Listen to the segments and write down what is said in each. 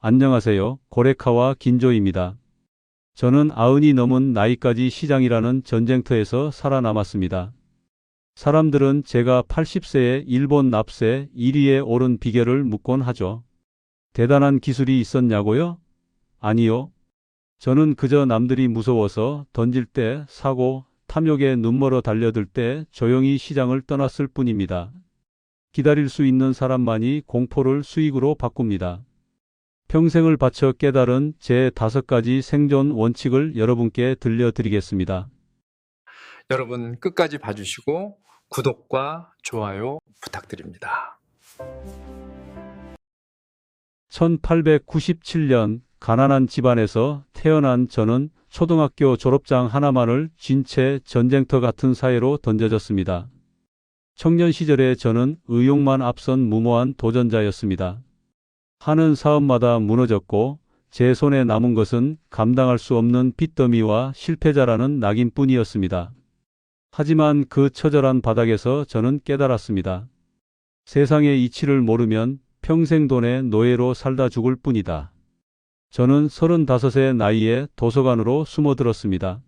안녕하세요. 고레카와 긴조입니다. 저는 90이 넘은 나이까지 시장이라는 전쟁터에서 살아남았습니다. 사람들은 제가 80세에 일본 납세 1위에 오른 비결을 묻곤 하죠. 대단한 기술이 있었냐고요? 아니요. 저는 그저 남들이 무서워서 던질 때 사고, 탐욕에 눈멀어 달려들 때 조용히 시장을 떠났을 뿐입니다. 기다릴 수 있는 사람만이 공포를 수익으로 바꿉니다. 평생을 바쳐 깨달은 제 5가지 생존 원칙을 여러분께 들려드리겠습니다. 여러분 끝까지 봐주시고 구독과 좋아요 부탁드립니다. 1897년 가난한 집안에서 태어난 저는 초등학교 졸업장 하나만을 쥔 채 전쟁터 같은 사회로 던져졌습니다. 청년 시절에 저는 의욕만 앞선 무모한 도전자였습니다. 하는 사업마다 무너졌고 제 손에 남은 것은 감당할 수 없는 빚더미와 실패자라는 낙인뿐이었습니다. 하지만 그 처절한 바닥에서 저는 깨달았습니다. 세상의 이치를 모르면 평생 돈의 노예로 살다 죽을 뿐이다. 저는 35의 나이에 도서관으로 숨어들었습니다.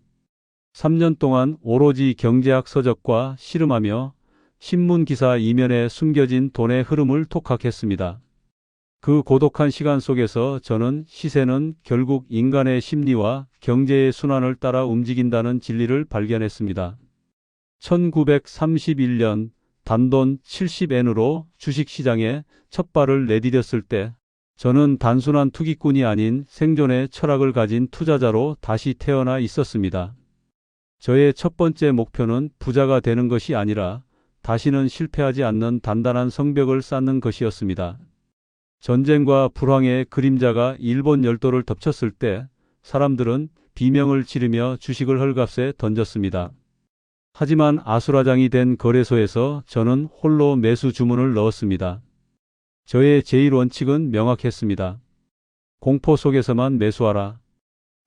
3년 동안 오로지 경제학 서적과 씨름하며 신문기사 이면에 숨겨진 돈의 흐름을 독학했습니다. 그 고독한 시간 속에서 저는 시세는 결국 인간의 심리와 경제의 순환을 따라 움직인다는 진리를 발견했습니다. 1931년 단돈 70엔으로 주식시장에 첫 발을 내디뎠을 때 저는 단순한 투기꾼이 아닌 생존의 철학을 가진 투자자로 다시 태어나 있었습니다. 저의 첫 번째 목표는 부자가 되는 것이 아니라 다시는 실패하지 않는 단단한 성벽을 쌓는 것이었습니다. 전쟁과 불황의 그림자가 일본 열도를 덮쳤을 때 사람들은 비명을 지르며 주식을 헐값에 던졌습니다. 하지만 아수라장이 된 거래소에서 저는 홀로 매수 주문을 넣었습니다. 저의 제1원칙은 명확했습니다. 공포 속에서만 매수하라.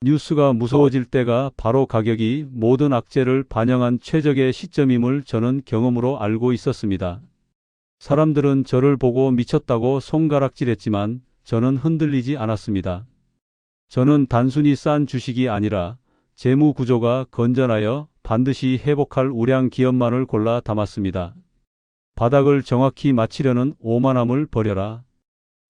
뉴스가 무서워질 때가 바로 가격이 모든 악재를 반영한 최적의 시점임을 저는 경험으로 알고 있었습니다. 사람들은 저를 보고 미쳤다고 손가락질했지만 저는 흔들리지 않았습니다. 저는 단순히 싼 주식이 아니라 재무 구조가 건전하여 반드시 회복할 우량 기업만을 골라 담았습니다. 바닥을 정확히 맞추려는 오만함을 버려라.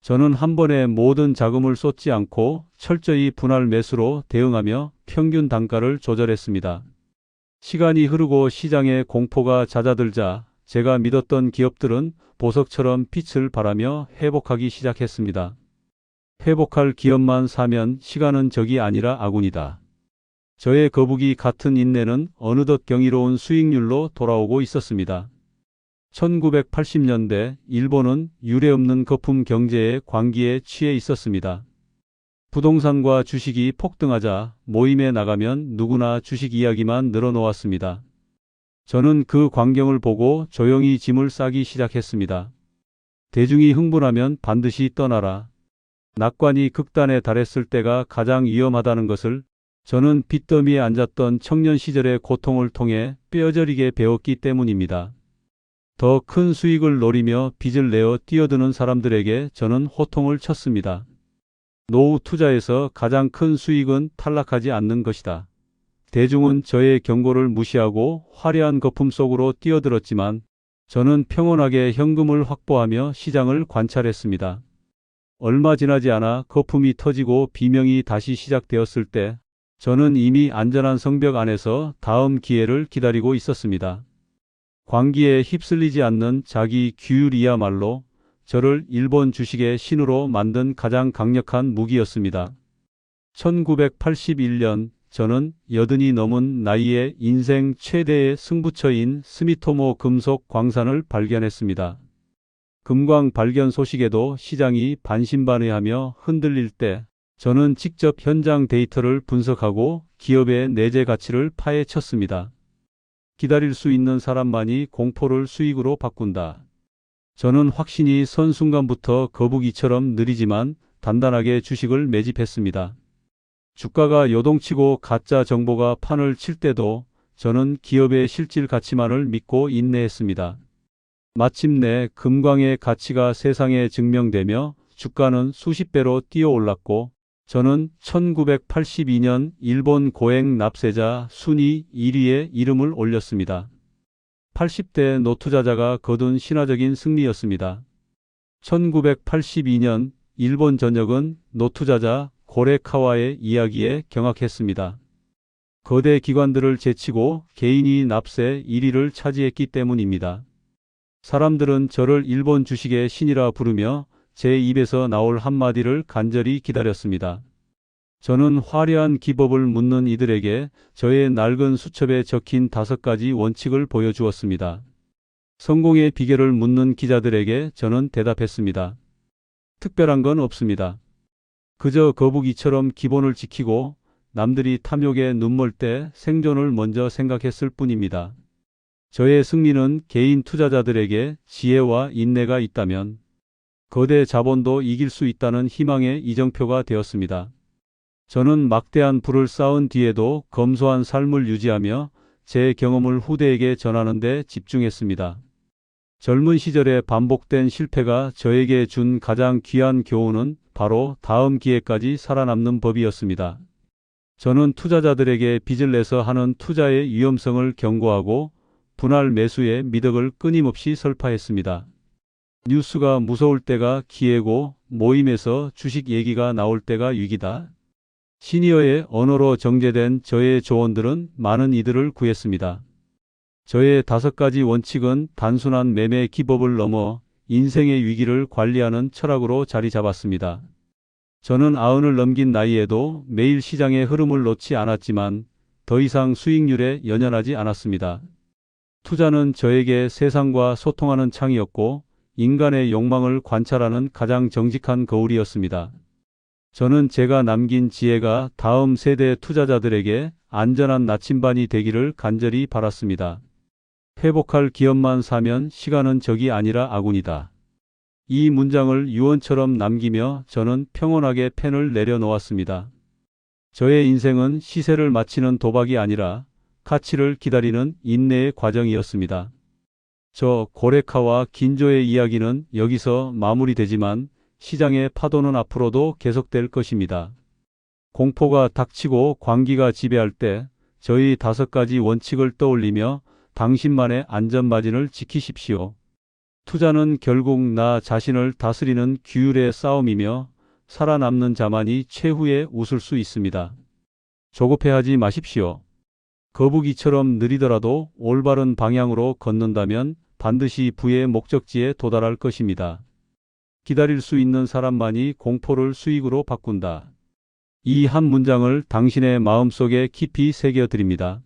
저는 한 번에 모든 자금을 쏟지 않고 철저히 분할 매수로 대응하며 평균 단가를 조절했습니다. 시간이 흐르고 시장의 공포가 잦아들자 제가 믿었던 기업들은 보석처럼 빛을 발하며 회복하기 시작했습니다. 회복할 기업만 사면 시간은 적이 아니라 아군이다. 저의 거북이 같은 인내는 어느덧 경이로운 수익률로 돌아오고 있었습니다. 1980년대 일본은 유례없는 거품 경제의 광기에 취해 있었습니다. 부동산과 주식이 폭등하자 모임에 나가면 누구나 주식 이야기만 늘어놓았습니다. 저는 그 광경을 보고 조용히 짐을 싸기 시작했습니다. 대중이 흥분하면 반드시 떠나라. 낙관이 극단에 달했을 때가 가장 위험하다는 것을 저는 빚더미에 앉았던 청년 시절의 고통을 통해 뼈저리게 배웠기 때문입니다. 더 큰 수익을 노리며 빚을 내어 뛰어드는 사람들에게 저는 호통을 쳤습니다. 노후 투자에서 가장 큰 수익은 탈락하지 않는 것이다. 대중은 저의 경고를 무시하고 화려한 거품 속으로 뛰어들었지만 저는 평온하게 현금을 확보하며 시장을 관찰했습니다. 얼마 지나지 않아 거품이 터지고 비명이 다시 시작되었을 때 저는 이미 안전한 성벽 안에서 다음 기회를 기다리고 있었습니다. 광기에 휩쓸리지 않는 자기 규율이야말로 저를 일본 주식의 신으로 만든 가장 강력한 무기였습니다. 1981년 저는 80이 넘은 나이에 인생 최대의 승부처인 스미토모 금속 광산을 발견했습니다. 금광 발견 소식에도 시장이 반신반의하며 흔들릴 때 저는 직접 현장 데이터를 분석하고 기업의 내재 가치를 파헤쳤습니다. 기다릴 수 있는 사람만이 공포를 수익으로 바꾼다. 저는 확신이 선 순간부터 거북이처럼 느리지만 단단하게 주식을 매집했습니다. 주가가 요동치고 가짜 정보가 판을 칠 때도 저는 기업의 실질 가치만을 믿고 인내했습니다. 마침내 금광의 가치가 세상에 증명되며 주가는 수십 배로 뛰어올랐고 저는 1982년 일본 고액 납세자 순위 1위에 이름을 올렸습니다. 80대 노투자자가 거둔 신화적인 승리였습니다. 1982년 일본 전역은 노투자자 고레카와의 이야기에 경악했습니다. 거대 기관들을 제치고 개인이 납세 1위를 차지했기 때문입니다. 사람들은 저를 일본 주식의 신이라 부르며 제 입에서 나올 한마디를 간절히 기다렸습니다. 저는 화려한 기법을 묻는 이들에게 저의 낡은 수첩에 적힌 5가지 원칙을 보여주었습니다. 성공의 비결을 묻는 기자들에게 저는 대답했습니다. 특별한 건 없습니다. 그저 거북이처럼 기본을 지키고 남들이 탐욕에 눈멀 때 생존을 먼저 생각했을 뿐입니다. 저의 승리는 개인 투자자들에게 지혜와 인내가 있다면 거대 자본도 이길 수 있다는 희망의 이정표가 되었습니다. 저는 막대한 부를 쌓은 뒤에도 검소한 삶을 유지하며 제 경험을 후대에게 전하는 데 집중했습니다. 젊은 시절에 반복된 실패가 저에게 준 가장 귀한 교훈은 바로 다음 기회까지 살아남는 법이었습니다. 저는 투자자들에게 빚을 내서 하는 투자의 위험성을 경고하고 분할 매수의 미덕을 끊임없이 설파했습니다. 뉴스가 무서울 때가 기회고 모임에서 주식 얘기가 나올 때가 위기다. 시니어의 언어로 정제된 저의 조언들은 많은 이들을 구했습니다. 저의 5가지 원칙은 단순한 매매 기법을 넘어 인생의 위기를 관리하는 철학으로 자리 잡았습니다. 저는 90을 넘긴 나이에도 매일 시장의 흐름을 놓지 않았지만 더 이상 수익률에 연연하지 않았습니다. 투자는 저에게 세상과 소통하는 창이었고 인간의 욕망을 관찰하는 가장 정직한 거울이었습니다. 저는 제가 남긴 지혜가 다음 세대 투자자들에게 안전한 나침반이 되기를 간절히 바랐습니다. 회복할 기업만 사면 시간은 적이 아니라 아군이다. 이 문장을 유언처럼 남기며 저는 평온하게 펜을 내려놓았습니다. 저의 인생은 시세를 맞히는 도박이 아니라 가치를 기다리는 인내의 과정이었습니다. 저 고레카와 긴조의 이야기는 여기서 마무리되지만 시장의 파도는 앞으로도 계속될 것입니다. 공포가 닥치고 광기가 지배할 때 저희 5가지 원칙을 떠올리며 당신만의 안전마진을 지키십시오. 투자는 결국 나 자신을 다스리는 규율의 싸움이며 살아남는 자만이 최후에 웃을 수 있습니다. 조급해하지 마십시오. 거북이처럼 느리더라도 올바른 방향으로 걷는다면 반드시 부의 목적지에 도달할 것입니다. 기다릴 수 있는 사람만이 공포를 수익으로 바꾼다. 이 한 문장을 당신의 마음속에 깊이 새겨 드립니다.